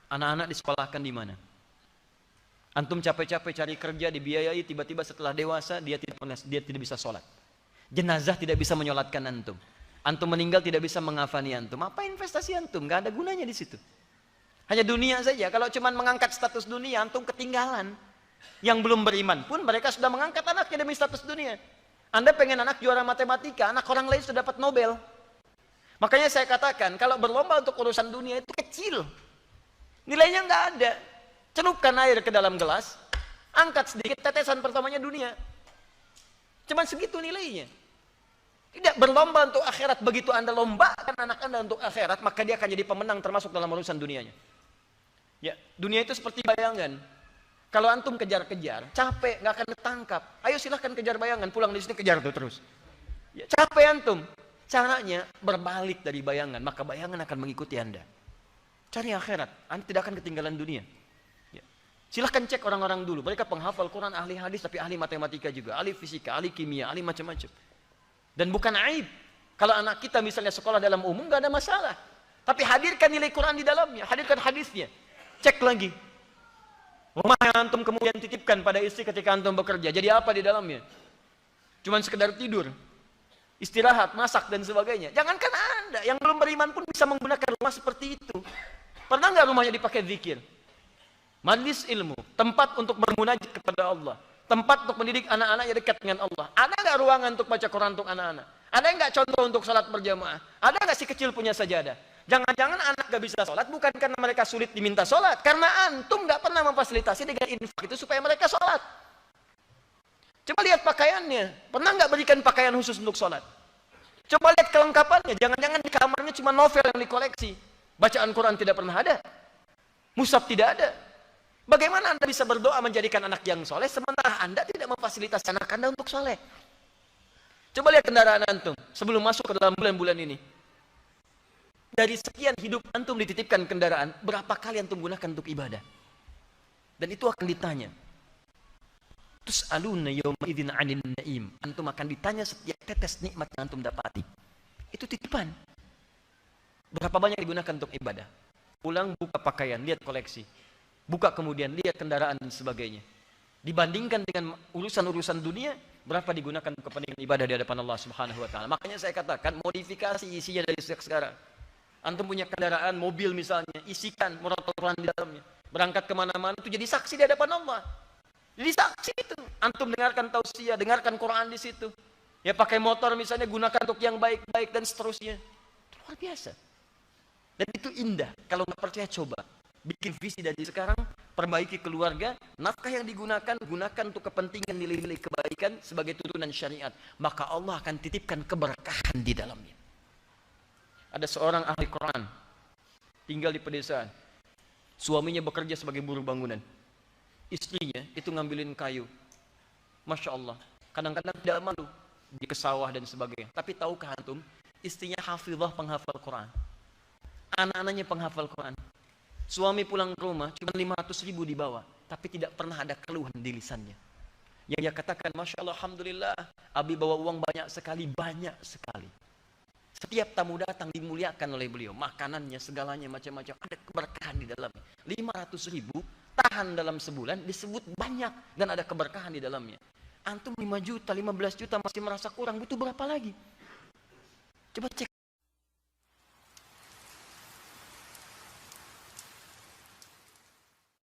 Anak-anak disekolahkan di mana? Antum capek-capek cari kerja, dibiayai, tiba-tiba setelah dewasa dia tidak bisa sholat. Jenazah tidak bisa menyolatkan antum. Antum meninggal tidak bisa mengafani antum. Apa investasi antum? Gak ada gunanya di situ. Hanya dunia saja. Kalau cuma mengangkat status dunia, antum ketinggalan. Yang belum beriman pun mereka sudah mengangkat anaknya demi status dunia. Anda pengen anak juara matematika, anak orang lain sudah dapat Nobel. Makanya saya katakan, kalau berlomba untuk urusan dunia itu kecil. Nilainya nggak ada. Celupkan air ke dalam gelas, angkat sedikit, tetesan pertamanya dunia. Cuman segitu nilainya. Tidak berlomba untuk akhirat. Begitu Anda lombakan anak Anda untuk akhirat, maka dia akan jadi pemenang termasuk dalam urusan dunianya. Ya, dunia itu seperti bayangan. Kalau antum kejar-kejar, capek, nggak akan ketangkap. Ayo silahkan kejar bayangan, pulang di sini kejar tuh terus. Ya, capek antum. Caranya berbalik dari bayangan, maka bayangan akan mengikuti Anda. Cari akhirat, Anda tidak akan ketinggalan dunia. Silahkan cek orang-orang dulu. Mereka penghafal Quran, ahli hadis, tapi ahli matematika juga. Ahli fisika, ahli kimia, ahli macam-macam. Dan bukan aib. Kalau anak kita misalnya sekolah dalam umum, gak ada masalah. Tapi hadirkan nilai Quran di dalamnya. Hadirkan hadisnya. Cek lagi. Rumah yang antum kemudian titipkan pada istri ketika antum bekerja. Jadi apa di dalamnya? Cuman sekedar tidur. Istirahat, masak, dan sebagainya. Jangankan Anda. Yang belum beriman pun bisa menggunakan rumah seperti itu. Pernah nggak rumahnya dipakai zikir? Majlis ilmu, tempat untuk bermunajat kepada Allah, tempat untuk mendidik anak-anaknya dekat dengan Allah. Ada nggak ruangan untuk baca Quran untuk anak-anak? Ada nggak contoh untuk salat berjamaah? Ada nggak si kecil punya sajadah? Jangan-jangan anak nggak bisa salat bukan karena mereka sulit diminta salat, karena antum nggak pernah memfasilitasi dengan infak itu supaya mereka salat. Coba lihat pakaiannya, pernah nggak berikan pakaian khusus untuk salat? Coba lihat kelengkapannya, jangan-jangan di kamarnya cuma novel yang dikoleksi, bacaan Quran tidak pernah ada, mushaf tidak ada. Bagaimana Anda bisa berdoa menjadikan anak yang soleh sementara Anda tidak memfasilitasi anak Anda untuk soleh? Coba lihat kendaraan antum sebelum masuk ke dalam bulan-bulan ini. Dari sekian hidup antum dititipkan kendaraan, berapa kali antum gunakan untuk ibadah? Dan itu akan ditanya. Tus'aluna yawma idzin 'anil na'im. Antum akan ditanya setiap tetes nikmat yang antum dapati. Itu titipan. Berapa banyak digunakan untuk ibadah? Pulang buka pakaian, lihat koleksi. Buka kemudian lihat kendaraan dan sebagainya. Dibandingkan dengan urusan-urusan dunia, berapa digunakan untuk kepentingan ibadah di hadapan Allah Subhanahu wa taala. Makanya saya katakan modifikasi isinya dari sejak sekarang. Antum punya kendaraan, mobil misalnya, isikan murotal Quran di dalamnya. Berangkat kemana-mana itu jadi saksi di hadapan Allah. Jadi saksi itu. Antum dengarkan tausiah, dengarkan Quran di situ. Ya pakai motor misalnya gunakan untuk yang baik-baik dan seterusnya. Itu luar biasa. Dan itu indah. Kalau nggak percaya coba. Bikin visi dari sekarang, perbaiki keluarga, nafkah yang digunakan, gunakan untuk kepentingan nilai-nilai kebaikan sebagai turunan syariat. Maka Allah akan titipkan keberkahan di dalamnya. Ada seorang ahli Quran, tinggal di pedesaan. Suaminya bekerja sebagai buruh bangunan. Istrinya itu ngambilin kayu. Masya Allah, kadang-kadang tidak malu di sawah dan sebagainya. Tapi tahukah antum, istrinya hafizah penghafal Quran. Anak-anaknya penghafal Quran. Suami pulang ke rumah cuma 500.000 dibawa, tapi tidak pernah ada keluhan di lisannya. Yang dia katakan, Masya Allah, Alhamdulillah, Abi bawa uang banyak sekali, banyak sekali. Setiap tamu datang dimuliakan oleh beliau, makanannya, segalanya, macam-macam, ada keberkahan di dalamnya. 500.000 tahan dalam sebulan, disebut banyak, dan ada keberkahan di dalamnya. Antum 5 juta, 15 juta masih merasa kurang, butuh berapa lagi? Coba cek